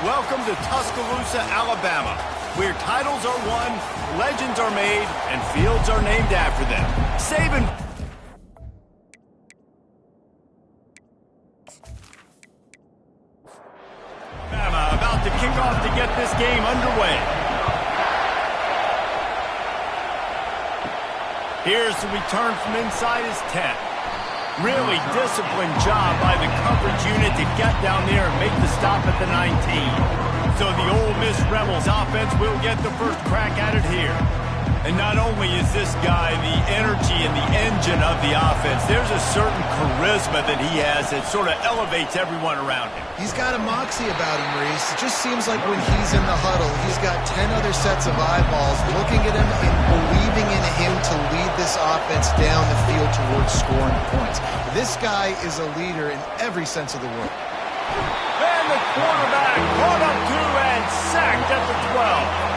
Welcome to Tuscaloosa, Alabama, where titles are won, legends are made, and fields are named after them. Saban. Alabama about to kick off to get this game underway. Here's the return from inside his 10. Really disciplined job by the coverage unit to get down there and make the stop at the 19. So the Ole Miss Rebels offense will get the first crack at it here. And not only is this guy the energy and the engine of the offense, there's a certain charisma that he has that sort of elevates everyone around him. He's got a moxie about him, Reese. It just seems like when he's in the huddle, he's got 10 other sets of eyeballs looking at him and believing in him to lead this offense down the field towards scoring points. This guy is a leader in every sense of the word. And the quarterback brought up 2 and sacked at the 12.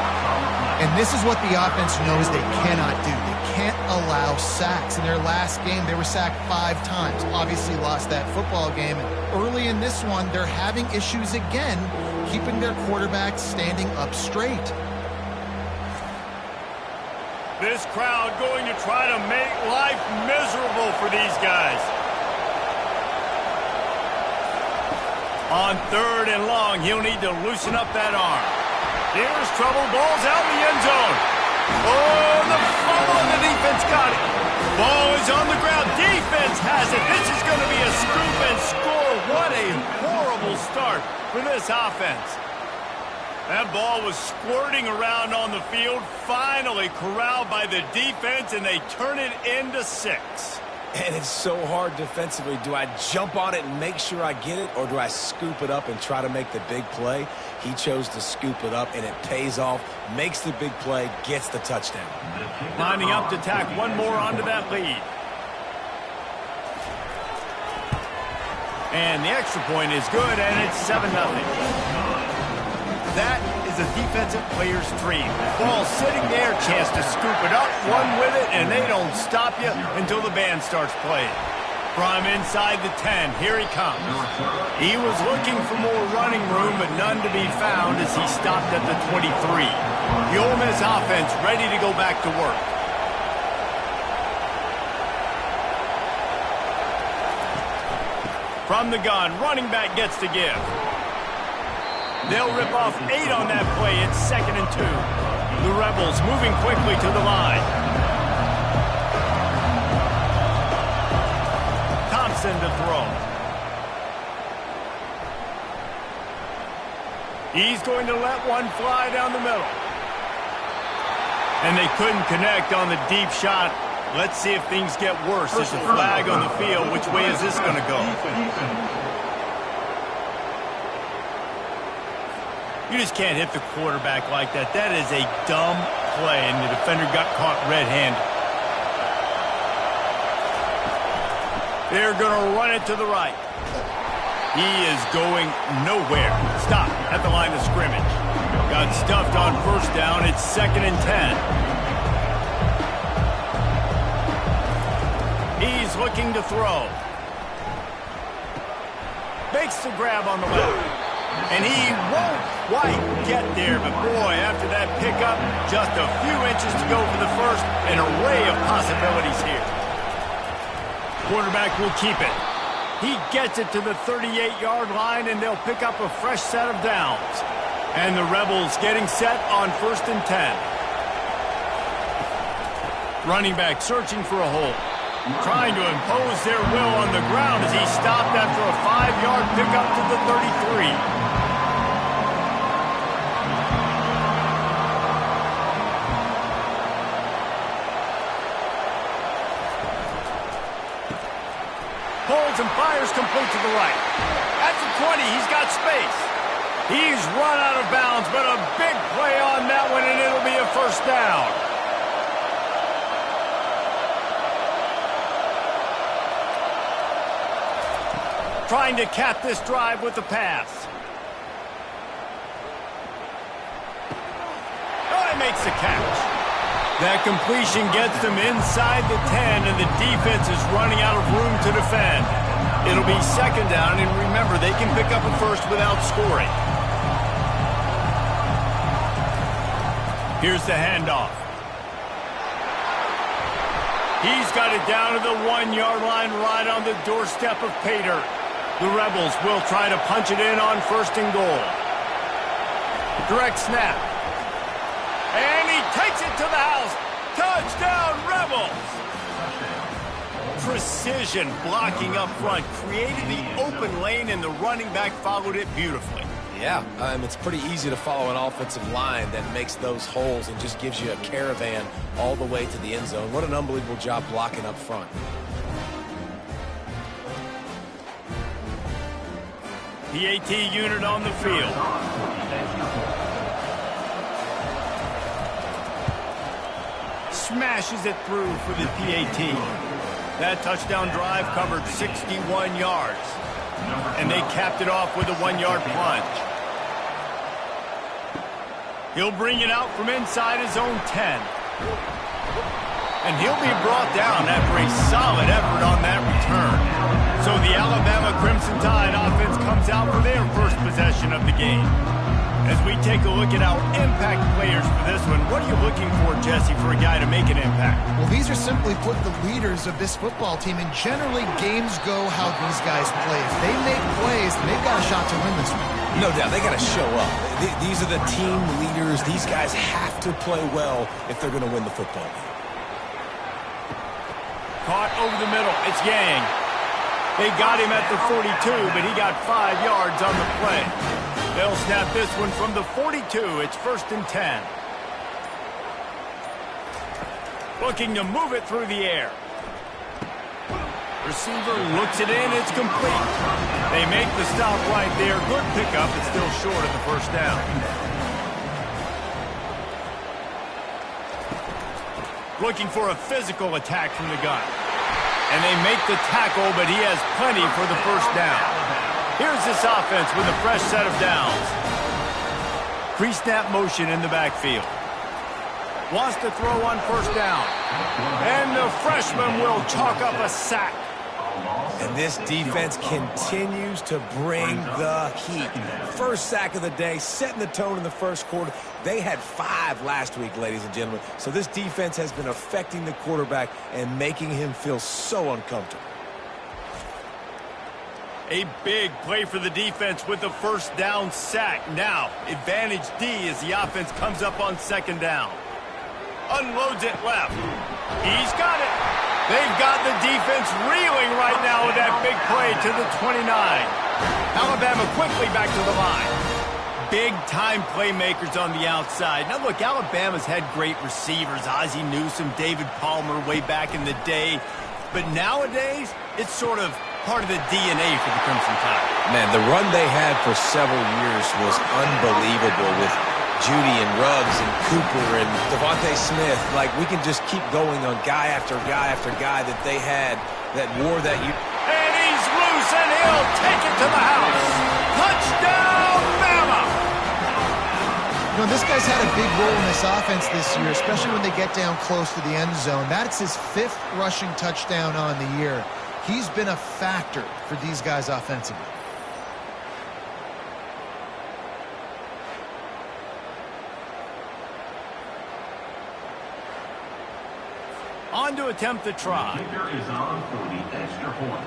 And this is what the offense knows they cannot do. They can't allow sacks. In their last game, they were sacked 5 times. Obviously lost that football game. And early in this one, they're having issues again, keeping their quarterback standing up straight. This crowd going to try to make life miserable for these guys. On 3rd and long, he'll need to loosen up that arm. Here's trouble. Ball's out in the end zone. Oh, the fumble, and the defense got it. Ball is on the ground. Defense has it. This is going to be a scoop and score. What a horrible start for this offense. That ball was squirting around on the field, finally corralled by the defense, and they turn it into 6. And it's so hard defensively. Do I jump on it and make sure I get it, or do I scoop it up and try to make the big play? He chose to scoop it up, and it pays off, makes the big play, gets the touchdown. Lining up to tack one more onto that lead. And the extra point is good, and it's 7-0. That is a defensive player's dream. Ball sitting there, chance to scoop it up, run with it, and they don't stop you until the band starts playing. From inside the 10, here he comes. He was looking for more running room, but none to be found as he stopped at the 23. The Ole Miss offense ready to go back to work. From the gun, running back gets to give. They'll rip off 8 on that play. It's 2nd and 2. The Rebels moving quickly to the line. Thompson to throw. He's going to let one fly down the middle. And they couldn't connect on the deep shot. Let's see if things get worse. There's a flag on the field. Which way is this going to go? You just can't hit the quarterback like that. That is a dumb play, and the defender got caught red-handed. They're going to run it to the right. He is going nowhere. Stop at the line of scrimmage. Got stuffed on 1st down. It's 2nd and 10. He's looking to throw. Makes the grab on the left. And he won't quite get there, but boy, after that pickup, just a few inches to go for the first. An array of possibilities here. Quarterback will keep it. He gets it to the 38-yard line, and they'll pick up a fresh set of downs. And the Rebels getting set on 1st and 10. Running back searching for a hole. Trying to impose their will on the ground as he stopped after a 5-yard pickup to the 33. Holds and fires complete to the right. At the 20, he's got space. He's run out of bounds, but a big play on that one, and it'll be a 1st down. Trying to cap this drive with the pass. Oh, he makes the catch. That completion gets them inside the 10, and the defense is running out of room to defend. It'll be 2nd down, and remember, they can pick up a first without scoring. Here's the handoff. He's got it down to the 1-yard line right on the doorstep of pay dirt. The Rebels will try to punch it in on 1st and goal. Direct snap. And he takes it to the house. Touchdown, Rebels! Precision blocking up front created the open lane, and the running back followed it beautifully. Yeah, it's pretty easy to follow an offensive line that makes those holes and just gives you a caravan all the way to the end zone. What an unbelievable job blocking up front. PAT unit on the field. Smashes it through for the PAT. That touchdown drive covered 61 yards. And they capped it off with a 1-yard plunge. He'll bring it out from inside his own 10. And he'll be brought down after a solid effort on that return. So the Alabama Crimson Tide offense comes out for their first possession of the game. As we take a look at our impact players for this one, what are you looking for, Jesse, for a guy to make an impact? Well, these are simply put the leaders of this football team, and generally games go how these guys play. If they make plays, they've got a shot to win this one. No doubt, they got to show up. These are the team leaders. These guys have to play well if they're going to win the football game. Caught over the middle. It's Yang. They got him at the 42, but he got 5 yards on the play. They'll snap this one from the 42. It's 1st and 10. Looking to move it through the air. Receiver looks it in. It's complete. They make the stop right there. Good pickup. It's still short of the 1st down. Looking for a physical attack from the gun. And they make the tackle, but he has plenty for the 1st down. Here's this offense with a fresh set of downs. Pre-snap motion in the backfield. Wants to throw on 1st down. And the freshman will chalk up a sack. And this defense continues to bring the heat. First sack of the day, setting the tone in the 1st quarter. They had 5 last week, ladies and gentlemen. So this defense has been affecting the quarterback and making him feel so uncomfortable. A big play for the defense with the 1st down sack. Now, advantage D as the offense comes up on 2nd down. Unloads it left. He's got it. They've got the defense reeling right now with that big play to the 29. Alabama quickly back to the line. Big-time playmakers on the outside. Now, look, Alabama's had great receivers. Ozzie Newsome, David Palmer way back in the day. But nowadays, it's sort of part of the DNA for the Crimson Tide. Man, the run they had for several years was unbelievable with Judy and Ruggs and Cooper and Devontae Smith. Like, we can just keep going on guy after guy after guy that they had that wore that. And he's loose, and he'll take it to the house. Touchdown, Bama! You know, this guy's had a big role in this offense this year, especially when they get down close to the end zone. That's his 5th rushing touchdown on the year. He's been a factor for these guys offensively. On to attempt the try. Kicker is on for the extra point.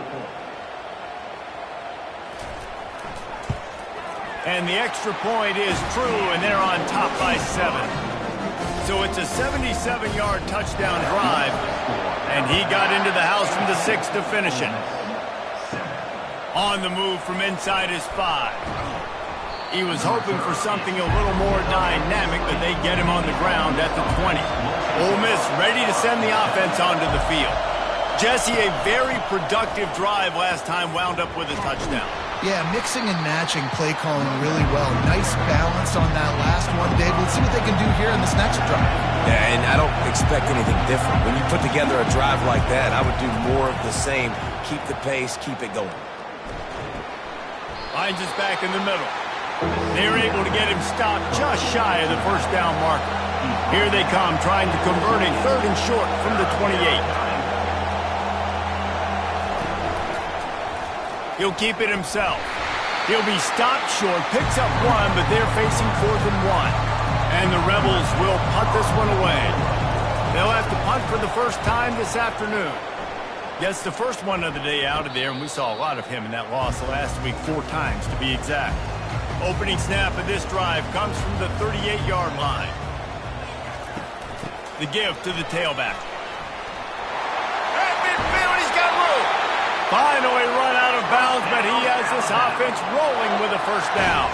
And the extra point is true, and they're on top by 7. So it's a 77-yard touchdown drive, and he got into the house from the 6 to finish it. On the move from inside his 5. He was hoping for something a little more dynamic, but they get him on the ground at the 20. Ole Miss ready to send the offense onto the field. Jesse, a very productive drive last time wound up with a touchdown. Yeah, mixing and matching play calling really well. Nice balance on that last one, Dave. Let's see what they can do here in this next drive. Yeah, and I don't expect anything different. When you put together a drive like that, I would do more of the same. Keep the pace, keep it going. Hines is back in the middle. They're able to get him stopped just shy of the 1st down marker. Here they come, trying to convert a 3rd and short from the 28. He'll keep it himself. He'll be stopped short, picks up 1, but they're facing 4th and 1. And the Rebels will punt this one away. They'll have to punt for the first time this afternoon. Gets the first one of the day out of there, and we saw a lot of him in that loss last week, 4 times to be exact. Opening snap of this drive comes from the 38-yard line. The give to the tailback. At midfield, he's got room. Finally run out of bounds, but he has this offense rolling with a first down.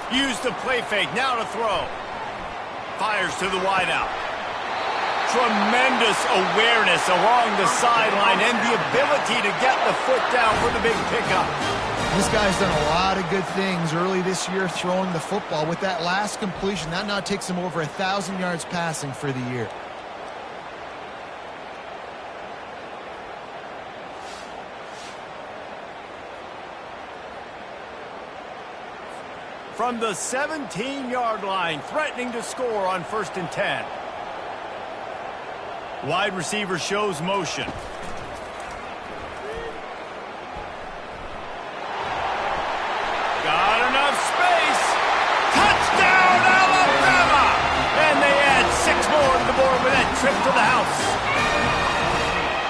Use the play fake, now to throw. Fires to the wideout. Tremendous awareness along the sideline and the ability to get the foot down for the big pickup. This guy's done a lot of good things early this year throwing the football. With that last completion, that now takes him over 1,000 yards passing for the year. From the 17-yard line, threatening to score on 1st and 10. Wide receiver shows motion. Got enough space. Touchdown, Alabama! And they add 6 more to the board with that trip to the house.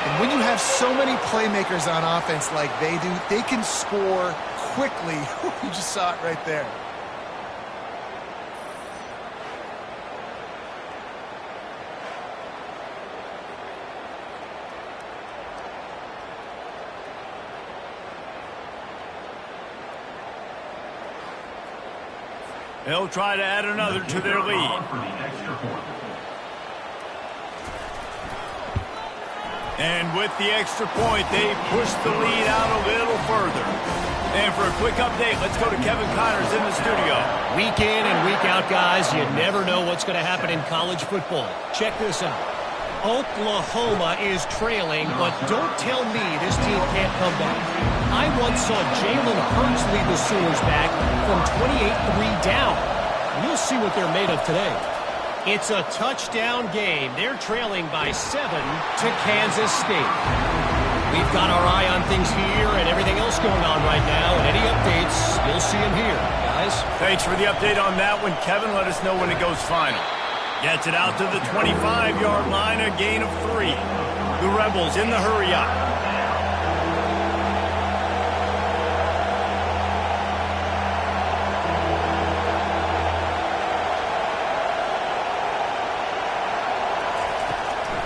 And when you have so many playmakers on offense like they do, they can score quickly. You just saw it right there. They'll try to add another to their lead. And with the extra point, they push the lead out a little further. And for a quick update, let's go to Kevin Connors in the studio. Week in and week out, guys, you never know what's going to happen in college football. Check this out. Oklahoma is trailing, but don't tell me this team can't come back. I once saw Jalen Hurts lead the Sooners back from 28-3 down. We'll see what they're made of today. It's a touchdown game. They're trailing by 7 to Kansas State. We've got our eye on things here and everything else going on right now, and any updates, you'll see them here, guys. Thanks for the update on that one, Kevin. Let us know when it goes final. Gets it out to the 25-yard line, a gain of 3. The Rebels in the hurry-up.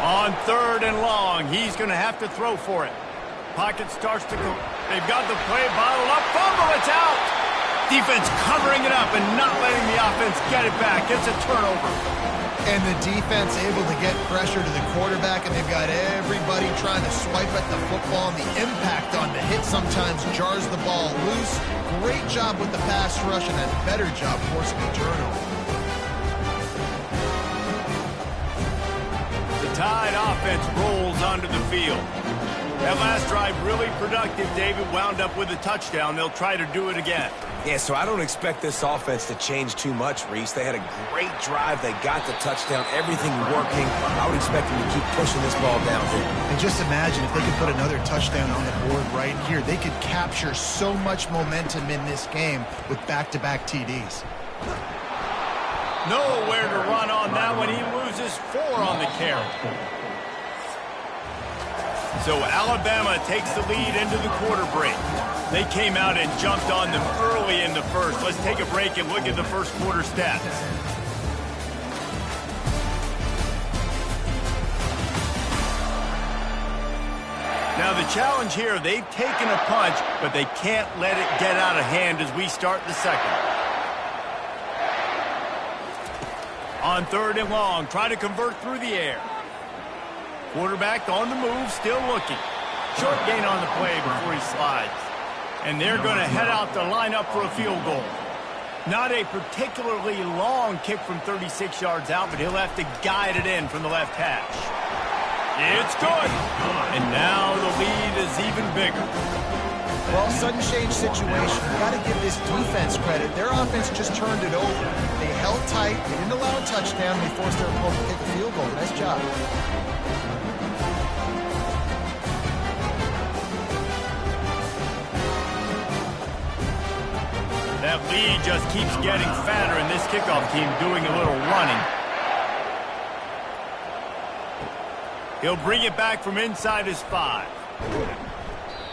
On 3rd and long, he's going to have to throw for it. Pocket starts to go. They've got the play bottled up. Fumble, it's out. Defense covering it up and not letting the offense get it back. It's a turnover. And the defense able to get pressure to the quarterback, and they've got everybody trying to swipe at the football, and the impact on the hit sometimes jars the ball loose. Great job with the pass rush, and a better job forcing a turnover. The Tide offense rolls onto the field. That last drive really productive. David wound up with a touchdown. They'll try to do it again. Yeah, so I don't expect this offense to change too much, Reese. They had a great drive. They got the touchdown. Everything working. I would expect them to keep pushing this ball downfield. And just imagine if they could put another touchdown on the board right here. They could capture so much momentum in this game with back-to-back TDs. Nowhere to run on that one. He loses 4 on the carry. So Alabama takes the lead into the quarter break. They came out and jumped on them early in the first. Let's take a break and look at the first quarter stats. Now the challenge here, they've taken a punch, but they can't let it get out of hand as we start the second. On 3rd and long, try to convert through the air. Quarterback on the move, still looking. Short gain on the play before he slides. And they're going to head out to line up for a field goal. Not a particularly long kick from 36 yards out, but he'll have to guide it in from the left hash. It's good. And now the lead is even bigger. Well, sudden change situation. You got to give this defense credit. Their offense just turned it over. They held tight. They didn't allow a touchdown. They forced their opponent to kick a field goal. Nice job. That lead just keeps getting fatter, and this kickoff team doing a little running. He'll bring it back from inside his 5.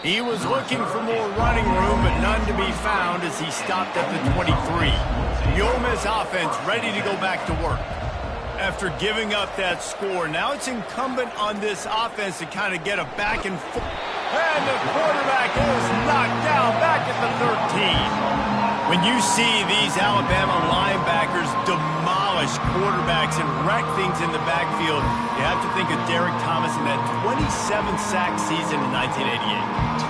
He was looking for more running room, but none to be found as he stopped at the 23. The Ole Miss offense ready to go back to work. After giving up that score, now it's incumbent on this offense to kind of get a back and forth. And the quarterback is knocked down back at the 13. When you see these Alabama linebackers demolish quarterbacks and wreck things in the backfield, you have to think of Derek Thomas in that 27-sack season in 1988.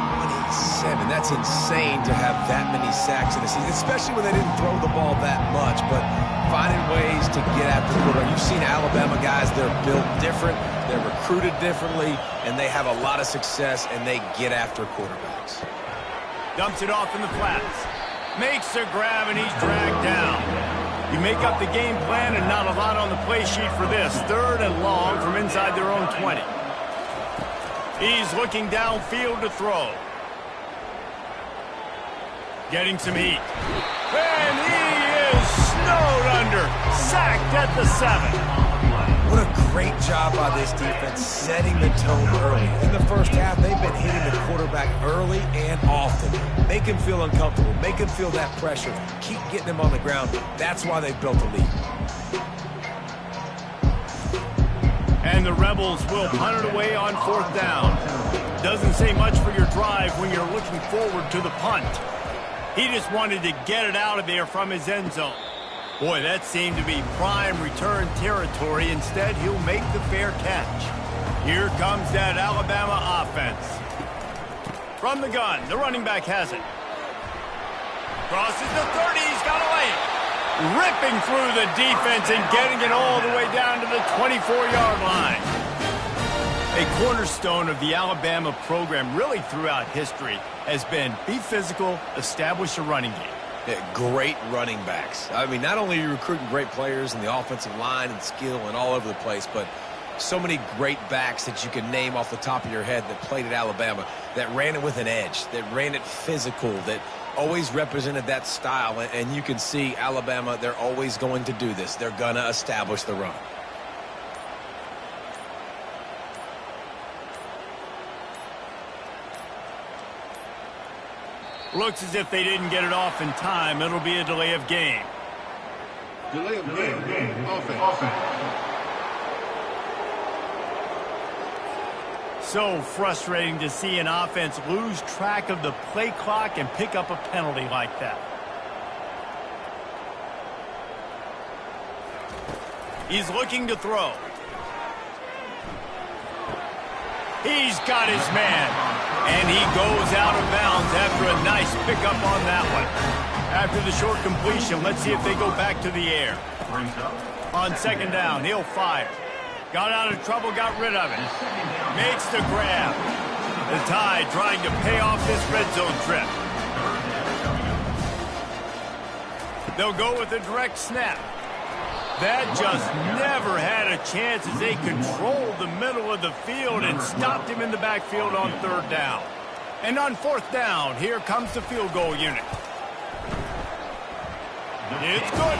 27. That's insane to have that many sacks in a season, especially when they didn't throw the ball that much. But finding ways to get after the quarterback. You've seen Alabama guys, they're built different, they're recruited differently, and they have a lot of success, and they get after quarterbacks. Dumps it off in the flats. Makes a grab, and he's dragged down. You make up the game plan, and not a lot on the play sheet for this. 3rd and long from inside their own 20. He's looking downfield to throw. Getting some heat. And he is snowed under. Sacked at the 7. What a great job by this defense setting the tone early. In the first half, they've been hitting the quarterback early and often. Make him feel uncomfortable. Make him feel that pressure. Keep getting him on the ground. That's why they've built a lead. And the Rebels will punt it away on 4th down. Doesn't say much for your drive when you're looking forward to the punt. He just wanted to get it out of there from his end zone. Boy, that seemed to be prime return territory. Instead, he'll make the fair catch. Here comes that Alabama offense. From the gun, the running back has it. Crosses the 30, he's got a lane. Ripping through the defense and getting it all the way down to the 24-yard line. A cornerstone of the Alabama program really throughout history has been be physical, establish a running game. Yeah, great running backs. I mean, not only are you recruiting great players in the offensive line and skill and all over the place, but so many great backs that you can name off the top of your head that played at Alabama, that ran it with an edge, that ran it physical, that always represented that style. And you can see Alabama, they're always going to do this. They're going to establish the run. Looks as if they didn't get it off in time. It'll be a delay of game. Delay of game. Offense. So frustrating to see an offense lose track of the play clock and pick up a penalty like that. He's looking to throw. He's got his man. And he goes out of bounds after a nice pickup on that one. After the short completion, let's see if they go back to the air. On 2nd down, he'll fire. Got out of trouble, got rid of it. Makes the grab. The Tide trying to pay off this red zone trip. They'll go with a direct snap. That just never had a chance as they controlled the middle of the field and stopped him in the backfield on 3rd down. And on 4th down, here comes the field goal unit. It's good.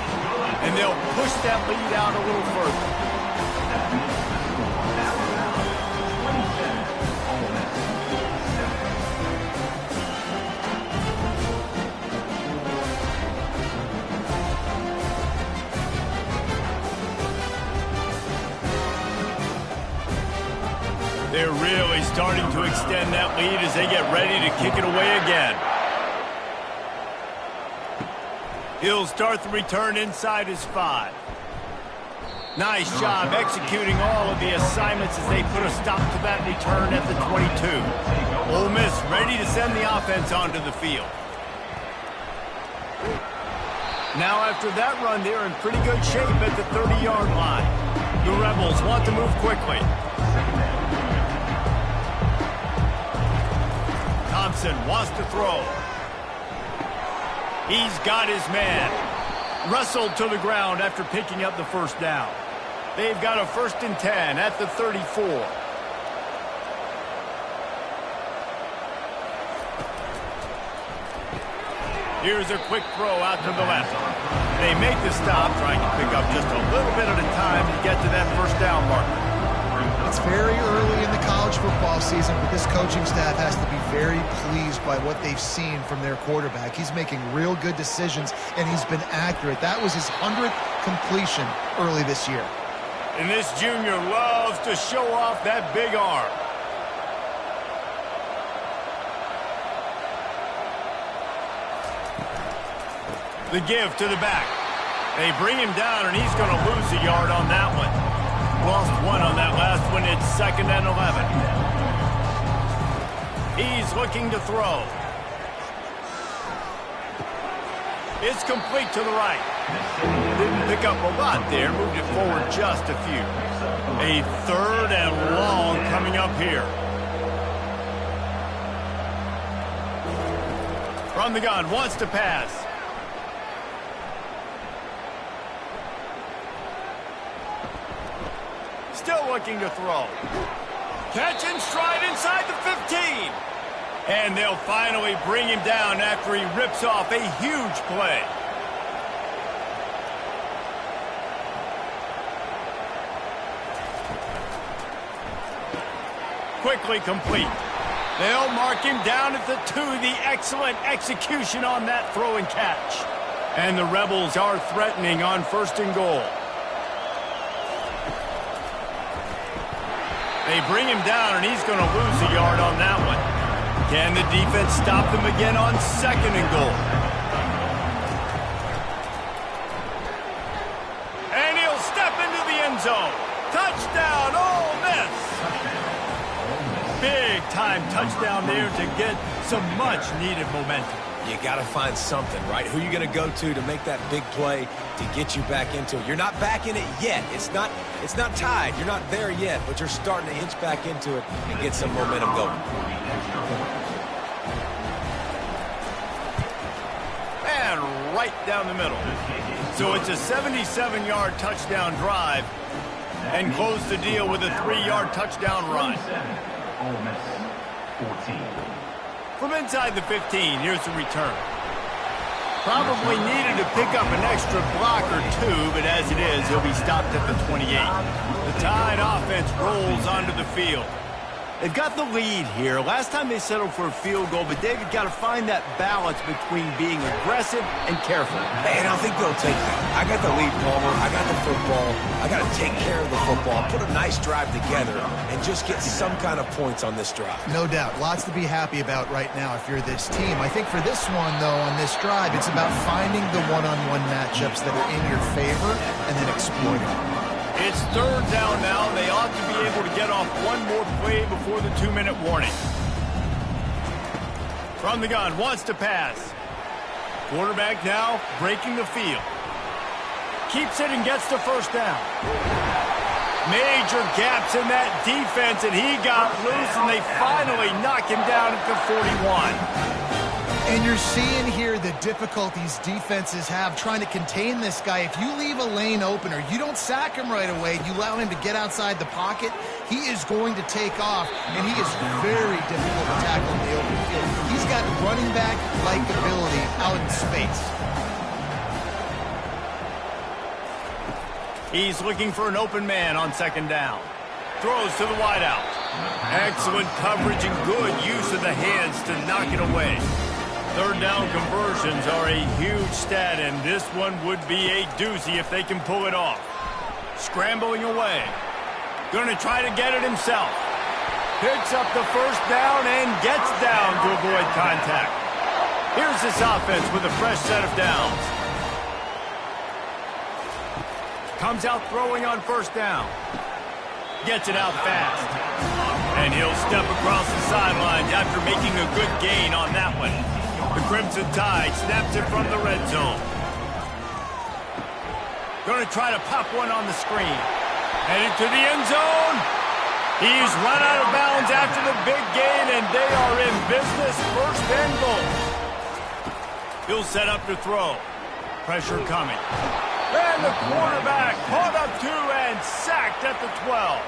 And they'll push that lead out a little further. They're really starting to extend that lead as they get ready to kick it away again. He'll start the return inside his 5. Nice job executing all of the assignments as they put a stop to that return at the 22. Ole Miss ready to send the offense onto the field. Now after that run, they're in pretty good shape at the 30-yard line. The Rebels want to move quickly. Thompson wants to throw. He's got his man. Wrestled to the ground after picking up the 1st down. They've got a 1st and 10 at the 34. Here's a quick throw out to the left. They make the stop, trying to pick up just a little bit at a time to get to that first down marker. It's very early in the college football season, but this coaching staff has to be very pleased by what they've seen from their quarterback. He's making real good decisions, and he's been accurate. That was his 100th completion early this year. And this junior loves to show off that big arm. The give to the back. They bring him down, and he's going to lose a yard on that one. Lost one on that last one. It's 2nd and 11. He's looking to throw. It's complete to the right. Didn't pick up a lot there. Moved it forward just a few. A 3rd and long coming up here. From the gun, wants to pass. Still looking to throw. Catch and stride inside the 15. And they'll finally bring him down after he rips off a huge play. Quickly complete. They'll mark him down at the 2. The excellent execution on that throw and catch. And the Rebels are threatening on 1st and goal. They bring him down, and he's going to lose a yard on that one. Can the defense stop them again on 2nd and goal? And he'll step into the end zone. Touchdown, Ole Miss! Big-time touchdown there to get some much-needed momentum. You got to find something, right? Who are you going to go to make that big play to get you back into it? You're not back in it yet. It's not tied. You're not there yet, but you're starting to inch back into it and get some momentum going. And right down the middle. So it's a 77-yard touchdown drive and close the deal with a 3-yard touchdown run. Ole Miss 14. From inside the 15, here's the return. Probably needed to pick up an extra block or 2, but as it is, he'll be stopped at the 28. The Tide offense rolls onto the field. They've got the lead here. Last time they settled for a field goal, but they've got to find that balance between being aggressive and careful. And I think they'll take that. I got the lead, Palmer. I got the football. I got to take care of the football, put a nice drive together, and just get some kind of points on this drive. No doubt. Lots to be happy about right now if you're this team. I think for this one, though, on this drive, it's about finding the one-on-one matchups that are in your favor and then exploiting them. It's 3rd down now. They ought to be able to get off one more play before the 2-minute warning. From the gun, wants to pass. Quarterback now breaking the field. Keeps it and gets the 1st down. Major gaps in that defense, and he got loose, and they finally knock him down at the 41. And you're seeing here the difficulties defenses have trying to contain this guy. If you leave a lane open or you don't sack him right away, you allow him to get outside the pocket, he is going to take off, and he is very difficult to tackle in the open field. He's got running back-like ability out in space. He's looking for an open man on 2nd down. Throws to the wideout. Excellent coverage and good use of the hands to knock it away. 3rd down conversions are a huge stat, and this one would be a doozy if they can pull it off. Scrambling away. Going to try to get it himself. Picks up the 1st down and gets down to avoid contact. Here's this offense with a fresh set of downs. Comes out throwing on 1st down. Gets it out fast. And he'll step across the sidelines after making a good gain on that one. The Crimson Tide snaps it from the red zone. Going to try to pop one on the screen. Headed to the end zone. He's run out of bounds after the big gain, and they are in business. 1st and goal. He'll set up to throw. Pressure coming. And the quarterback caught up to and sacked at the 12.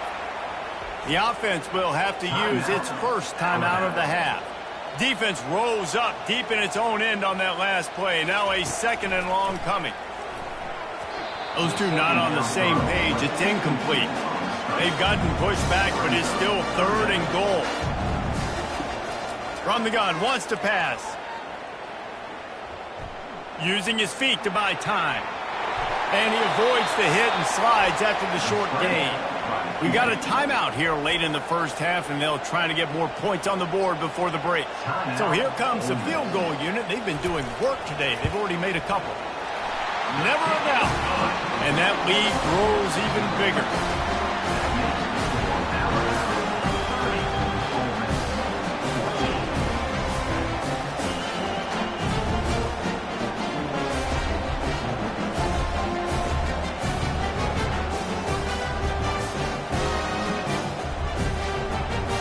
The offense will have to use its 1st timeout of the half. Defense rose up deep in its own end on that last play. Now a 2nd and long coming. Those two not on the same page. It's incomplete. They've gotten pushed back, but it's still 3rd and goal. From the gun, wants to pass. Using his feet to buy time. And he avoids the hit and slides after the short gain. We got a timeout here late in the first half, and they'll try to get more points on the board before the break. So here comes the field goal unit. They've been doing work today. They've already made a couple. Never a doubt. And that lead grows even bigger.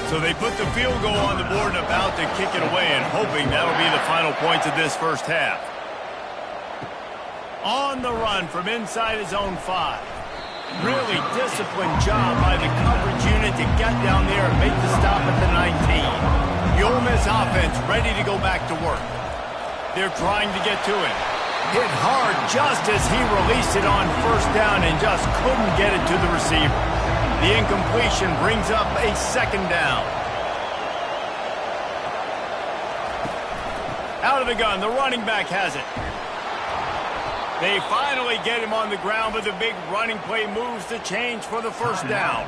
So they put the field goal on the board and about to kick it away, and hoping that'll be the final points of this first half. On the run from inside his own 5. Really disciplined job by the coverage unit to get down there and make the stop at the 19. The Ole Miss offense ready to go back to work. They're trying to get to him. Hit hard just as he released it on 1st down and just couldn't get it to the receiver. The incompletion brings up a 2nd down. Out of the gun, the running back has it. They finally get him on the ground, but the big running play moves the change for the 1st down.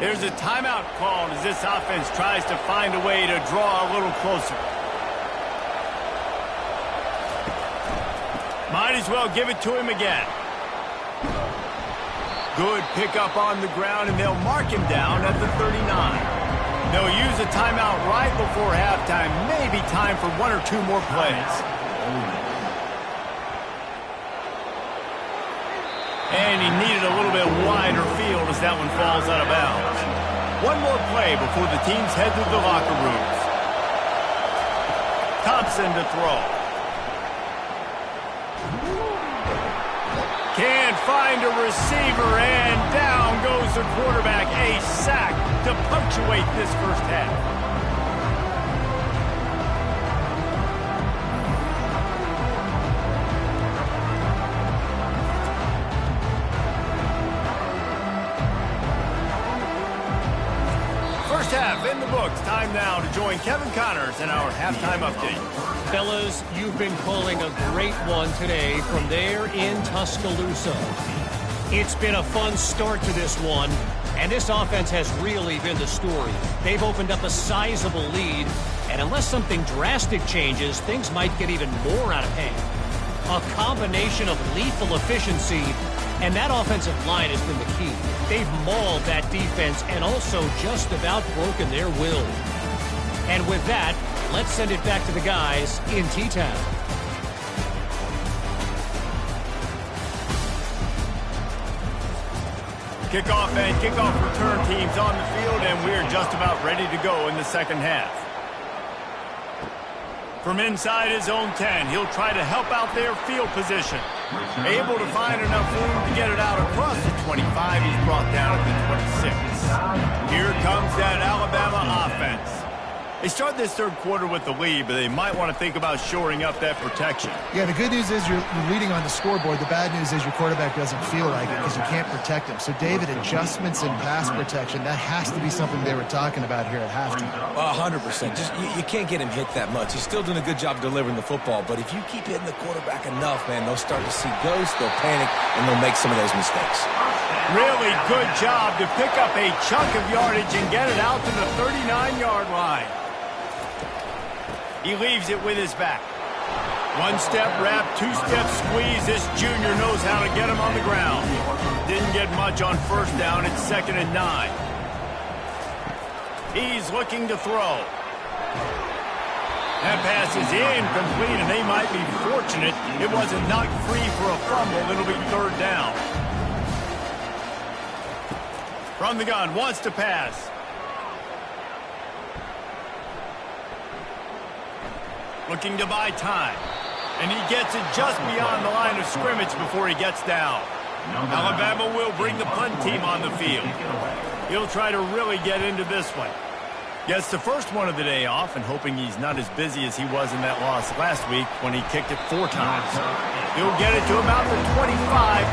There's a timeout called as this offense tries to find a way to draw a little closer. Might as well give it to him again. Good pickup on the ground, and they'll mark him down at the 39. They'll use a timeout right before halftime. Maybe time for 1 or 2 more plays. And he needed a little bit wider field as that one falls out of bounds. 1 more play before the teams head to the locker rooms. Thompson to throw. Can't find a receiver, and down goes the quarterback. A sack to punctuate this first half. First half in the books. Time now to join Kevin Connors in our halftime update. Fellas, you've been calling a great one today from there in Tuscaloosa. It's been a fun start to this one, and this offense has really been the story. They've opened up a sizable lead, and unless something drastic changes, things might get even more out of hand. A combination of lethal efficiency, and that offensive line has been the key. They've mauled that defense and also just about broken their will. And with that, let's send it back to the guys in T-Town. Kickoff and kickoff return teams on the field, and we're just about ready to go in the second half. From inside his own 10, he'll try to help out their field position. Able to find enough room to get it out across the 25. He's brought down at the 26. Here comes that Alabama offense. They start this third quarter with the lead, but they might want to think about shoring up that protection. Yeah, the good news is you're leading on the scoreboard. The bad news is your quarterback doesn't feel like it because you can't protect him. So, David, adjustments in pass protection, that has to be something they were talking about here at halftime. 100%. Just you can't get him hit that much. He's still doing a good job delivering the football, but if you keep hitting the quarterback enough, man, they'll start to see ghosts, they'll panic, and they'll make some of those mistakes. Really good job to pick up a chunk of yardage and get it out to the 39-yard line. He leaves it with his back. One-step wrap, two-step squeeze. This junior knows how to get him on the ground. Didn't get much on first down. It's 2nd and 9. He's looking to throw. That pass is incomplete, and they might be fortunate it wasn't knocked free for a fumble. It'll be 3rd down. From the gun, wants to pass. Looking to buy time. And he gets it just beyond the line of scrimmage before he gets down. Alabama will bring the punt team on the field. He'll try to really get into this one. Gets the first one of the day off and hoping he's not as busy as he was in that loss last week when he kicked it 4 times. He'll get it to about the 25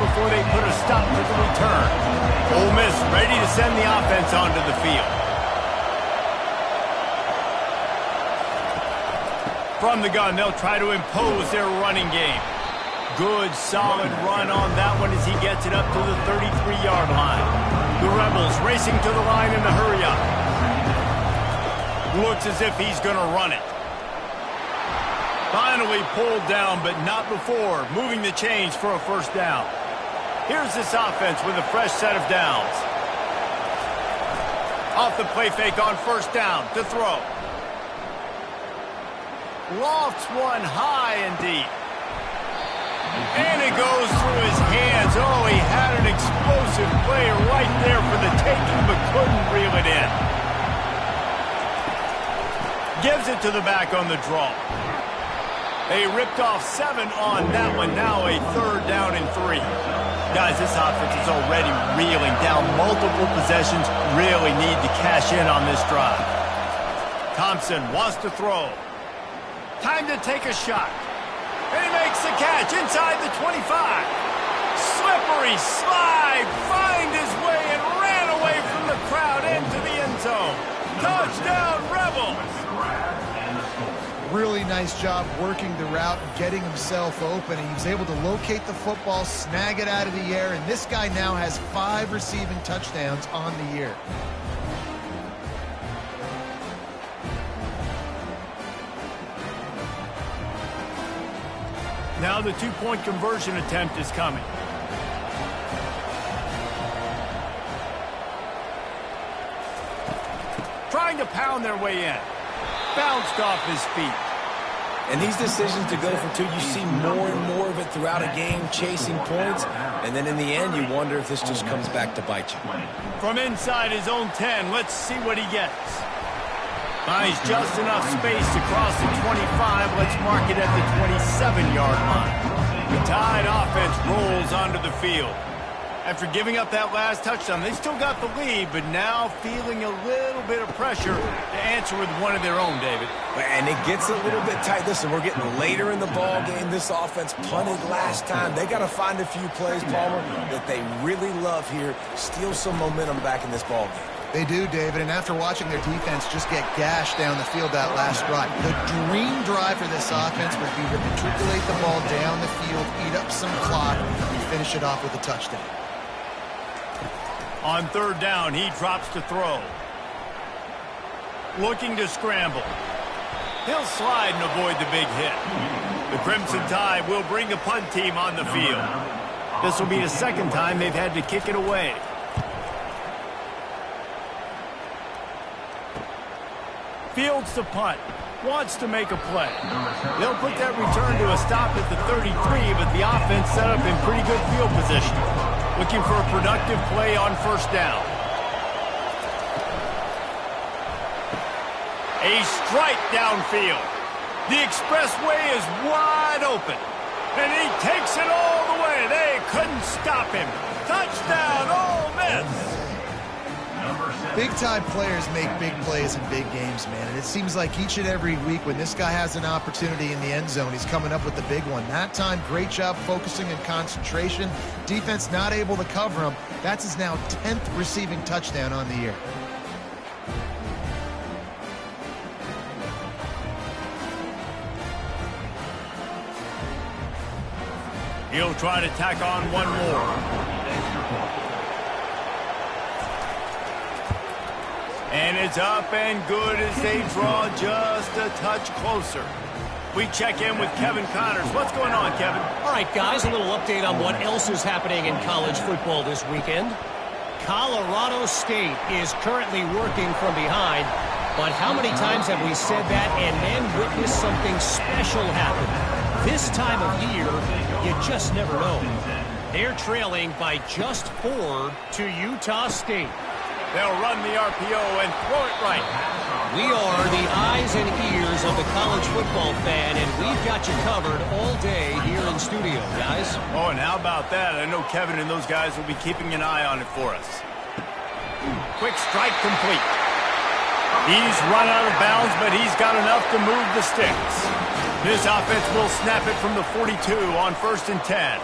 before they put a stop to the return. Ole Miss ready to send the offense onto the field. From the gun, they'll try to impose their running game. Good, solid run on that one as he gets it up to the 33-yard line. The Rebels racing to the line in the hurry-up. Looks as if he's going to run it. Finally pulled down, but not before. Moving the chains for a first down. Here's this offense with a fresh set of downs. Off the play fake on first down to throw. Lofts one high and deep. And it goes through his hands. Oh, he had an explosive play right there for the taking, but couldn't reel it in. Gives it to the back on the draw. They ripped off 7 on that one. Now a 3rd down and 3. Guys, this offense is already reeling down multiple possessions. Really need to cash in on this drive. Thompson wants to throw. Time to take a shot. And he makes the catch inside the 25. Slippery slide. Find his way and ran away from the crowd into the end zone. Touchdown, Rebels. Really nice job working the route and getting himself open. He was able to locate the football, snag it out of the air, and this guy now has 5 receiving touchdowns on the year. Now the 2-point conversion attempt is coming. Trying to pound their way in. Bounced off his feet. And these decisions to go for 2, you see more and more of it throughout a game, chasing points. And then in the end, you wonder if this just comes back to bite you. From inside his own 10, let's see what he gets. Finds just enough space to cross the 25. Let's mark it at the 27-yard line. The Tide offense rolls onto the field. After giving up that last touchdown, they still got the lead, but now feeling a little bit of pressure to answer with one of their own, David. And it gets a little bit tight. Listen, we're getting later in the ball game. This offense punted last time. They got to find a few plays, Palmer, that they really love here. Steal some momentum back in this ball game. They do, David, and after watching their defense just get gashed down the field that last drive, the dream drive for this offense would be to matriculate the ball down the field, eat up some clock, and finish it off with a touchdown. On 3rd down, he drops to throw. Looking to scramble. He'll slide and avoid the big hit. The Crimson Tide will bring the punt team on the field. This will be the 2nd time they've had to kick it away. Fields the punt. Wants to make a play. They'll put that return to a stop at the 33, but the offense set up in pretty good field position. Looking for a productive play on 1st down. A strike downfield. The expressway is wide open. And he takes it all the way. They couldn't stop him. Touchdown, Ole Miss. Big time players make big plays in big games, man. And it seems like each and every week when this guy has an opportunity in the end zone, he's coming up with the big one. That time, great job focusing and concentration. Defense not able to cover him. That's his now 10th receiving touchdown on the year. He'll try to tack on one more. And it's up and good as they draw just a touch closer. We check in with Kevin Connors. What's going on, Kevin? All right, guys, a little update on what else is happening in college football this weekend. Colorado State is currently working from behind, but how many times have we said that and then witnessed something special happen? This time of year, you just never know. They're trailing by just 4 to Utah State. They'll run the RPO and throw it right. We are the eyes and ears of the college football fan, and we've got you covered all day here in studio, guys. Oh, and how about that? I know Kevin and those guys will be keeping an eye on it for us. Quick strike complete. He's run out of bounds, but he's got enough to move the sticks. This offense will snap it from the 42 on 1st and 10.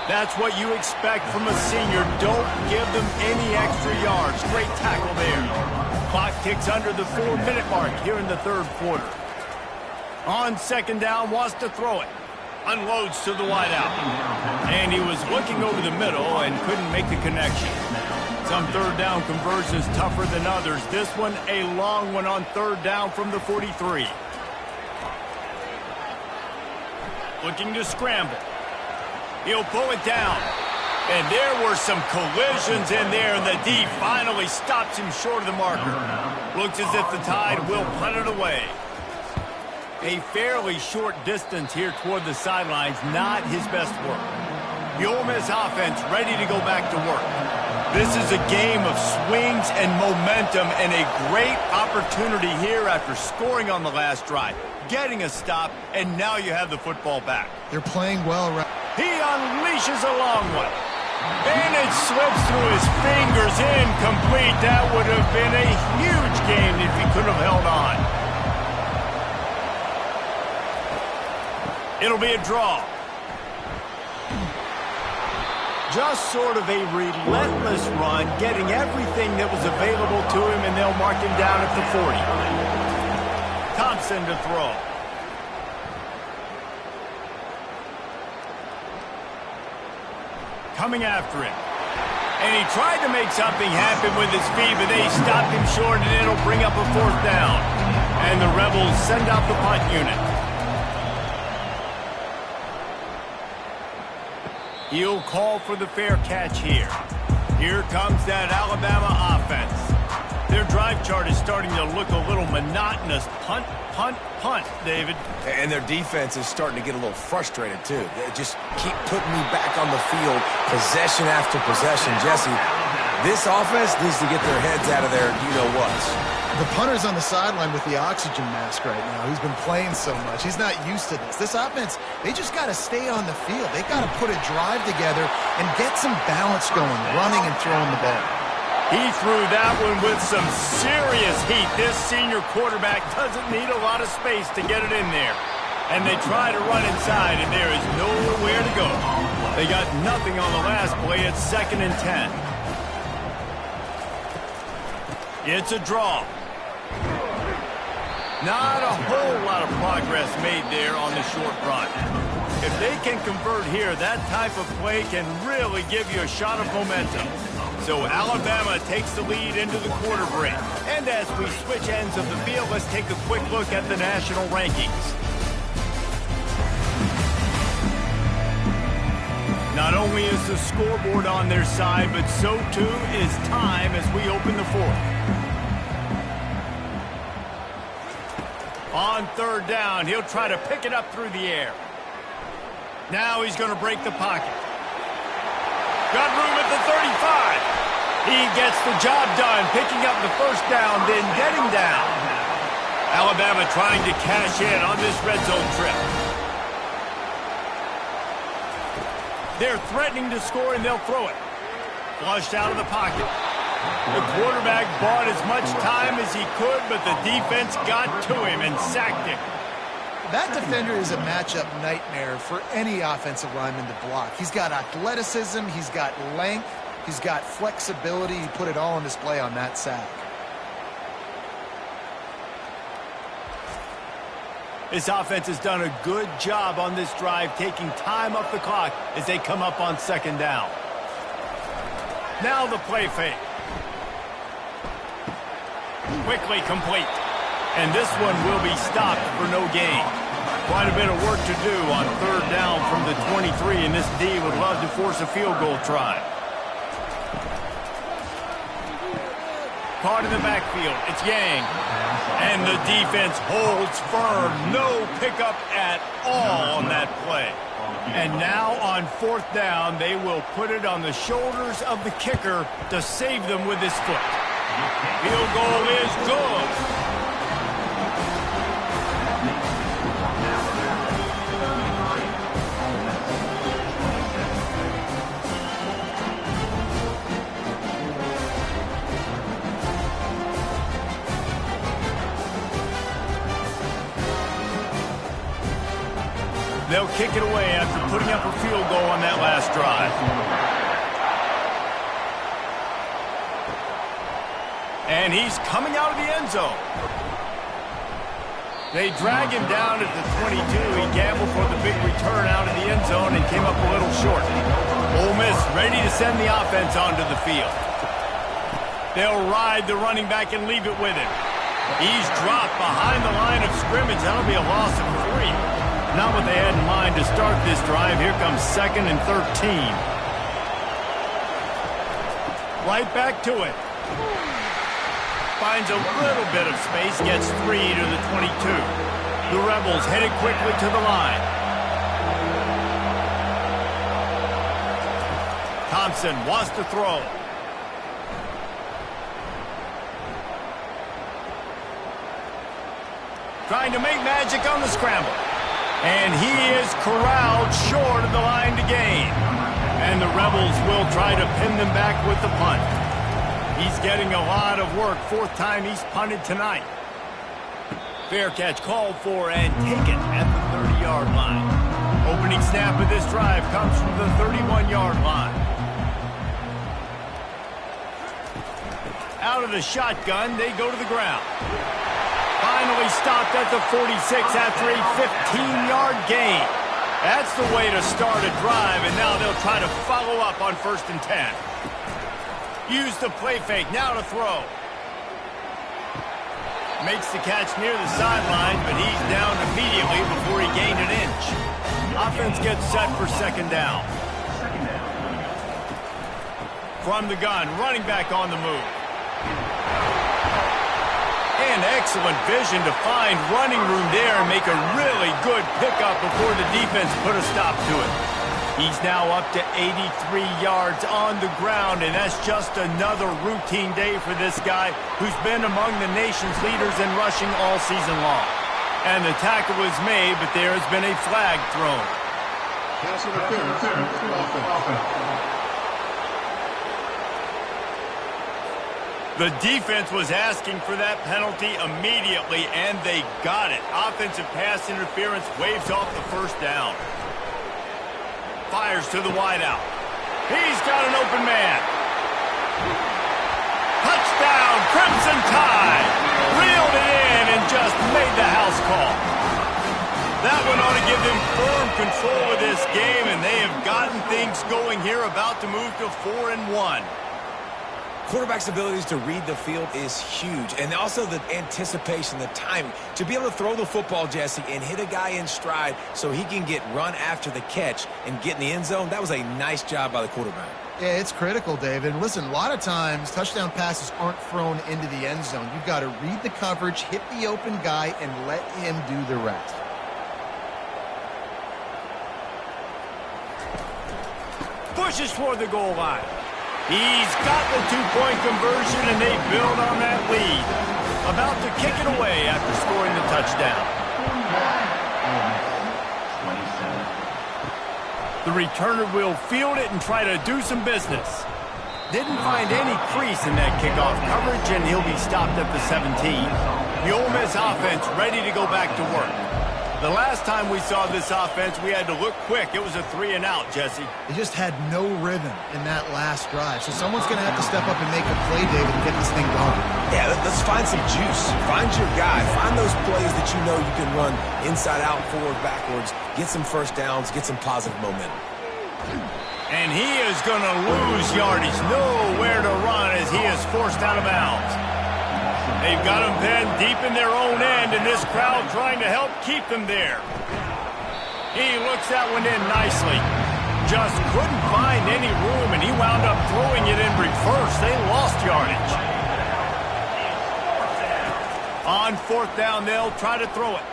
That's what you expect from a senior. Don't give them any extra yards. Great tackle there. Clock ticks under the 4-minute mark here in the 3rd quarter. On 2nd down, wants to throw it. Unloads to the wideout. And he was looking over the middle and couldn't make the connection. Some 3rd down conversions tougher than others. This one a long one on 3rd down from the 43. Looking to scramble. He'll pull it down. And there were some collisions in there, and the D finally stops him short of the marker. Looks as if the Tide will punt it away. A fairly short distance here toward the sidelines, not his best work. The Ole Miss offense ready to go back to work. This is a game of swings and momentum, and a great opportunity here after scoring on the last drive, getting a stop, and now you have the football back. They're playing well. He unleashes a long one. And it slips through his fingers, incomplete. That would have been a huge game if he could have held on. It'll be a draw. Just sort of a relentless run, getting everything that was available to him, and they'll mark him down at the 40. Thompson to throw. Coming after him. And he tried to make something happen with his feet, but they stopped him short, and it'll bring up a 4th down. And the Rebels send out the punt unit. He'll call for the fair catch here. Here comes that Alabama offense. Their drive chart is starting to look a little monotonous. Punt, punt, punt, David. And their defense is starting to get a little frustrated, too. They just keep putting me back on the field, possession after possession. Jesse, this offense needs to get their heads out of their you-know-whats. The punter's on the sideline with the oxygen mask right now. He's been playing so much. He's not used to this. This offense, they just got to stay on the field. They got to put a drive together and get some balance going, running and throwing the ball. He threw that one with some serious heat. This senior quarterback doesn't need a lot of space to get it in there. And they try to run inside, and there is nowhere to go. They got nothing on the last play. It's 2nd and 10. It's a draw. Not a whole lot of progress made there on the short run. If they can convert here, that type of play can really give you a shot of momentum. So Alabama takes the lead into the quarter break. And as we switch ends of the field, let's take a quick look at the national rankings. Not only is the scoreboard on their side, but so too is time as we open the 4th. On 3rd down, he'll try to pick it up through the air. Now he's going to break the pocket. Got room at the 35. He gets the job done, picking up the 1st down, then getting down. Alabama trying to cash in on this red zone trip. They're threatening to score, and they'll throw it. Flushed out of the pocket. The quarterback bought as much time as he could, but the defense got to him and sacked him. That defender is a matchup nightmare for any offensive lineman to block. He's got athleticism, he's got length, he's got flexibility. He put it all on display on that sack. This offense has done a good job on this drive, taking time off the clock as they come up on 2nd down. Now the play fake. Quickly complete. And this one will be stopped for no gain. Quite a bit of work to do on 3rd down from the 23, and this D would love to force a field goal try. Caught in the backfield. It's Yang. And the defense holds firm. No pickup at all on that play. And now on 4th down, they will put it on the shoulders of the kicker to save them with his foot. Field goal is good. will kick it away after putting up a field goal on that last drive. And he's coming out of the end zone. They drag him down at the 22. He gambled for the big return out of the end zone and came up a little short. Ole Miss ready to send the offense onto the field. They'll ride the running back and leave it with him. He's dropped behind the line of scrimmage. That'll be a loss of 3. Not what they had in mind to start this drive. Here comes 2nd and 13. Right back to it. Finds a little bit of space, gets 3 to the 22. The Rebels headed quickly to the line. Thompson wants to throw. Trying to make magic on the scramble. And he is corralled short of the line to gain. And the Rebels will try to pin them back with the punt. He's getting a lot of work. 4th time he's punted tonight. Fair catch called for and taken at the 30-yard line. Opening snap of this drive comes from the 31-yard line. Out of the shotgun, they go to the ground. Finally stopped at the 46 after a 15-yard gain. That's the way to start a drive, and now they'll try to follow up on 1st and 10. Use the play fake, now to throw. Makes the catch near the sideline, but he's down immediately before he gained an inch. Offense gets set for 2nd down. From the gun, running back on the move. And excellent vision to find running room there and make a really good pickup before the defense put a stop to it. He's now up to 83 yards on the ground, and that's just another routine day for this guy who's been among the nation's leaders in rushing all season long. And the tackle was made, but there has been a flag thrown. Pass interference. Offense. The defense was asking for that penalty immediately, and they got it. Offensive pass interference waves off the 1st down. Fires to the wideout. He's got an open man. Touchdown, Crimson Tide. Reeled it in and just made the house call. That one ought to give them firm control of this game, and they have gotten things going here, about to move to 4-1. Quarterback's abilities to read the field is huge, and also the anticipation, the timing. To be able to throw the football, Jesse, and hit a guy in stride so he can get run after the catch and get in the end zone, that was a nice job by the quarterback. Yeah, it's critical, David. Listen, a lot of times touchdown passes aren't thrown into the end zone. You've got to read the coverage, hit the open guy, and let him do the rest. Pushes toward the goal line. He's got the 2-point conversion, and they build on that lead. About to kick it away after scoring the touchdown. The returner will field it and try to do some business. Didn't find any crease in that kickoff coverage, and he'll be stopped at the 17. The Ole Miss offense ready to go back to work. The last time we saw this offense, we had to look quick. It was a 3-and-out, Jesse. They just had no rhythm in that last drive. So someone's going to have to step up and make a play, David, and get this thing going. Yeah, let's find some juice. Find your guy. Find those plays that you know you can run inside out, forward, backwards. Get some 1st downs. Get some positive momentum. And he is going to lose yardage. Nowhere to run as he is forced out of bounds. They've got him pinned deep in their own end, and this crowd trying to help keep them there. He looks that one in nicely. Just couldn't find any room, and he wound up throwing it in reverse. They lost yardage. On 4th down, they'll try to throw it.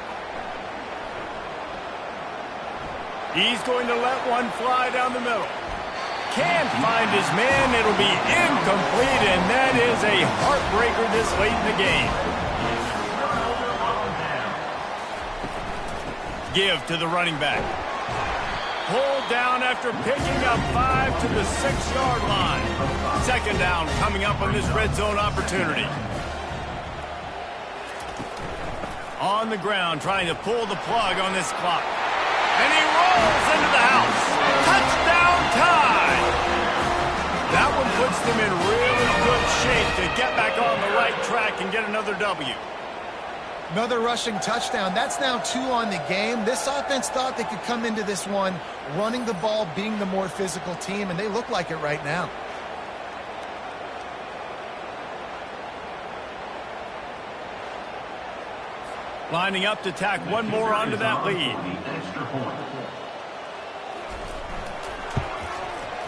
He's going to let one fly down the middle. Can't find his man. It'll be incomplete, and that is a heartbreaker this late in the game. Give to the running back. Pulled down after picking up 5 to the 6-yard line. 2nd down coming up on this red zone opportunity. On the ground, trying to pull the plug on this clock. And he rolls into the house. Touchdown time! That one puts them in really good shape to get back on the right track and get another W. Another rushing touchdown. That's now 2 on the game. This offense thought they could come into this one running the ball, being the more physical team, and they look like it right now. Lining up to tack one more onto that lead.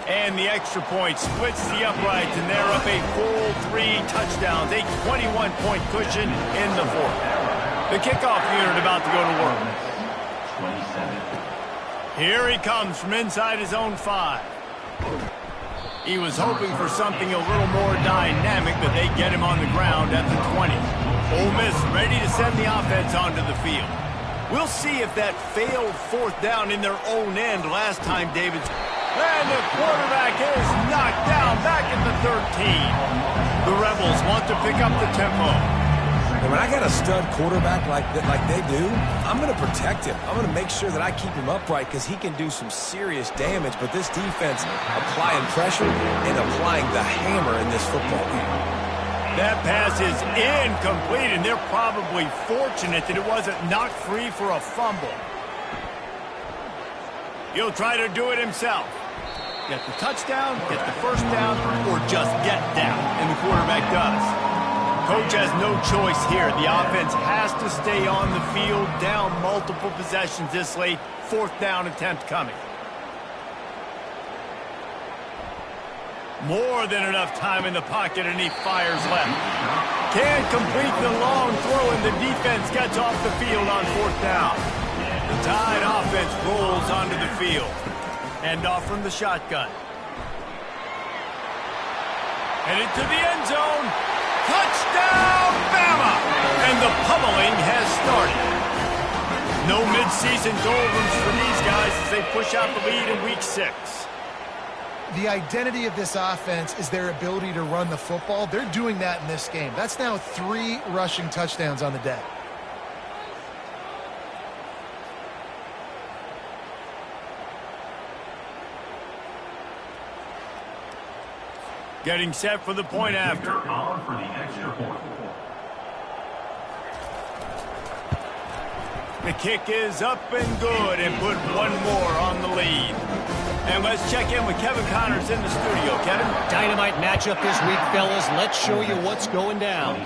And the extra point splits the uprights, and they're up a full 3 touchdowns, a 21-point cushion in the fourth. The kickoff unit about to go to work. Here he comes from inside his own 5. He was hoping for something a little more dynamic, but they get him on the ground at the 20. Ole Miss ready to send the offense onto the field. We'll see if that failed 4th down in their own end last time, David. And the quarterback is knocked down back at the 13. The Rebels want to pick up the tempo. And when I got a stud quarterback like they do, I'm going to protect him. I'm going to make sure that I keep him upright because he can do some serious damage. But this defense applying pressure and applying the hammer in this football game. That pass is incomplete, and they're probably fortunate that it wasn't knocked free for a fumble. He'll try to do it himself. Get the touchdown, get the first down, or just get down, and the quarterback does. Coach has no choice here. The offense has to stay on the field, down multiple possessions this late. 4th down attempt coming. More than enough time in the pocket, and he fires left. Can't complete the long throw, and the defense gets off the field on 4th down. The Tide offense rolls onto the field. Hand off from the shotgun. Headed to the end zone. Touchdown, Bama! And the pummeling has started. No midseason doldrums for these guys as they push out the lead in Week 6. The identity of this offense is their ability to run the football. They're doing that in this game. That's now 3 rushing touchdowns on the day. Getting set for the point after. The kick is up and good, and put one more on the lead. And let's check in with Kevin Connors in the studio. Kevin? Dynamite matchup this week, fellas. Let's show you what's going down.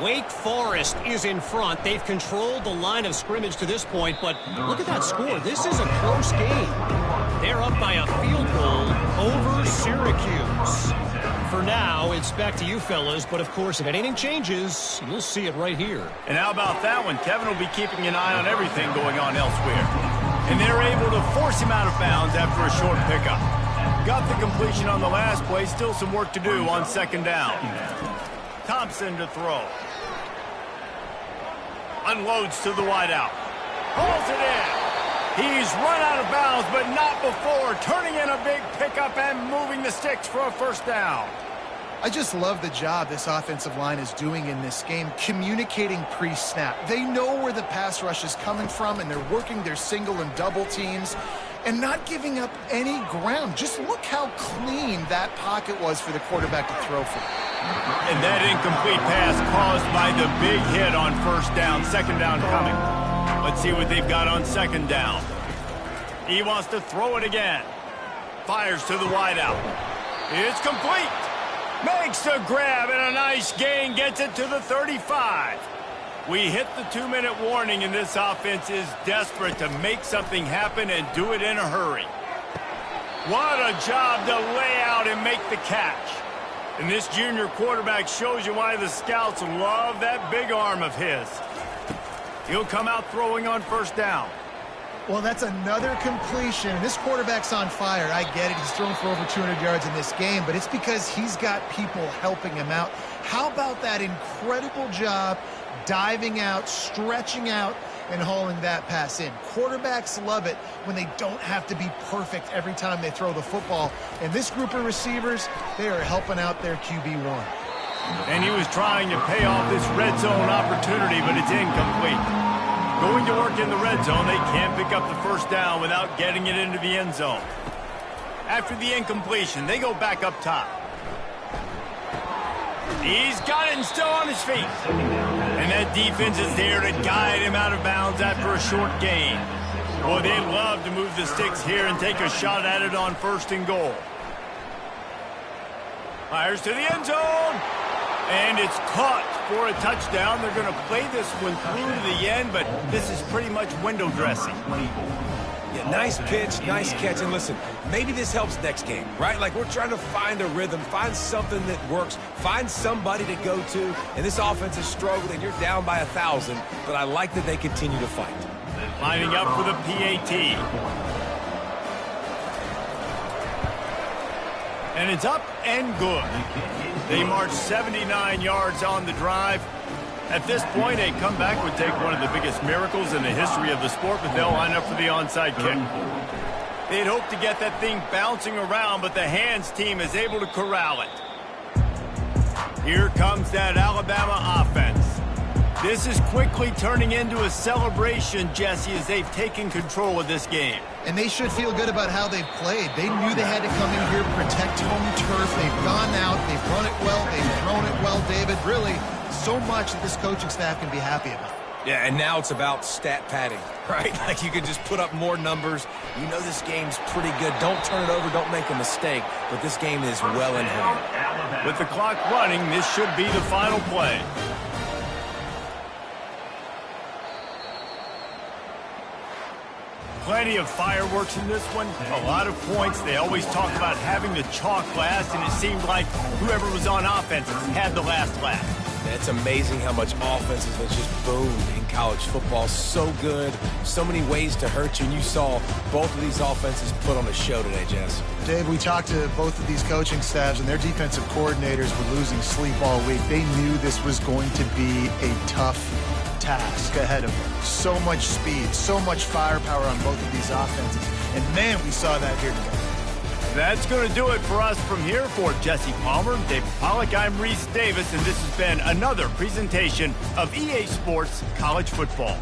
Wake Forest is in front. They've controlled the line of scrimmage to this point, but look at that score. This is a close game. They're up by a field goal over Syracuse. For now, it's back to you fellas, but of course, if anything changes, you'll see it right here. And how about that one? Kevin will be keeping an eye on everything going on elsewhere. And they're able to force him out of bounds after a short pickup. Got the completion on the last play. Still some work to do on 2nd down. Thompson to throw. Unloads to the wideout. Pulls it in. He's run out of bounds, but not before. Turning in a big pickup and moving the sticks for a 1st down. I just love the job this offensive line is doing in this game, communicating pre-snap. They know where the pass rush is coming from, and they're working their single and double teams and not giving up any ground. Just look how clean that pocket was for the quarterback to throw from. And that incomplete pass caused by the big hit on 1st down. 2nd down coming. Let's see what they've got on 2nd down. He wants to throw it again. Fires to the wideout. It's complete. Makes the grab and a nice gain. Gets it to the 35. We hit the 2-minute warning, and this offense is desperate to make something happen and do it in a hurry. What a job to lay out and make the catch. And this junior quarterback shows you why the scouts love that big arm of his. He'll come out throwing on 1st down. Well, that's another completion. This quarterback's on fire. I get it. He's thrown for over 200 yards in this game, but it's because he's got people helping him out. How about that incredible job diving out, stretching out, and hauling that pass in? Quarterbacks love it when they don't have to be perfect every time they throw the football. And this group of receivers, they are helping out their QB1. And he was trying to pay off this red zone opportunity, but it's incomplete. Going to work in the red zone, they can't pick up the first down without getting it into the end zone. After the incompletion, they go back up top. He's got it and still on his feet. And that defense is there to guide him out of bounds after a short gain. Boy, they'd love to move the sticks here and take a shot at it on 1st and goal. Fires to the end zone. And it's caught for a touchdown. They're going to play this one through to the end, but this is pretty much window dressing. Yeah, nice pitch, nice catch. And listen, maybe this helps next game, right? Like, we're trying to find a rhythm, find something that works, find somebody to go to. And this offense is struggling. You're down by 1,000, but I like that they continue to fight. Lining up for the PAT. And it's up and good. They march 79 yards on the drive. At this point, a comeback would take one of the biggest miracles in the history of the sport, but they'll line up for the onside kick. They'd hope to get that thing bouncing around, but the hands team is able to corral it. Here comes that Alabama offense. This is quickly turning into a celebration, Jesse, as they've taken control of this game. And they should feel good about how they've played. They knew they had to come in here, protect home turf. They've gone out, they've run it well, they've thrown it well, David. Really, so much that this coaching staff can be happy about. Yeah, and now it's about stat padding, right? Like, you can just put up more numbers. You know this game's pretty good. Don't turn it over, don't make a mistake. But this game is well in hand. With the clock running, this should be the final play. Plenty of fireworks in this one. A lot of points. They always talk about having the chalk last, and it seemed like whoever was on offense had the last laugh. It's amazing how much offenses have just boomed in college football. So good. So many ways to hurt you. And you saw both of these offenses put on a show today, Jess. Dave, we talked to both of these coaching staffs, and their defensive coordinators were losing sleep all week. They knew this was going to be a tough task ahead of them. So much speed, so much firepower on both of these offenses. And, man, we saw that here today. That's going to do it for us from here. For Jesse Palmer, David Pollack, I'm Reese Davis, and this has been another presentation of EA Sports College Football.